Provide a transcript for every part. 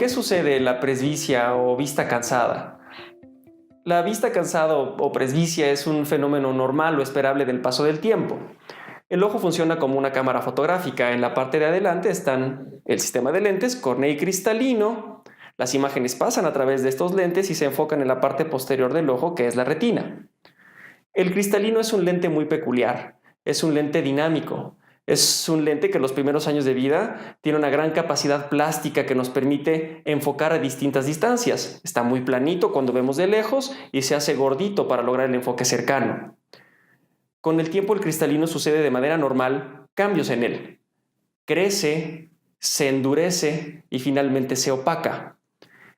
¿Por qué sucede la presbicia o vista cansada? La vista cansada o presbicia es un fenómeno normal o esperable del paso del tiempo. El ojo funciona como una cámara fotográfica. En la parte de adelante están el sistema de lentes, córnea y cristalino. Las imágenes pasan a través de estos lentes y se enfocan en la parte posterior del ojo, que es la retina. El cristalino es un lente muy peculiar. Es un lente dinámico. Es un lente que en los primeros años de vida tiene una gran capacidad plástica que nos permite enfocar a distintas distancias. Está muy planito cuando vemos de lejos y se hace gordito para lograr el enfoque cercano. Con el tiempo el cristalino sucede de manera normal cambios en él. Crece, se endurece y finalmente se opaca.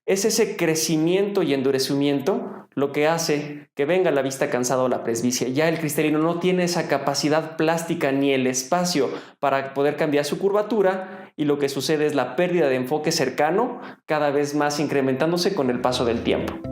Es ese crecimiento y endurecimiento lo que hace que venga la vista cansada o la presbicia. Ya el cristalino no tiene esa capacidad plástica ni el espacio para poder cambiar su curvatura y lo que sucede es la pérdida de enfoque cercano cada vez más incrementándose con el paso del tiempo.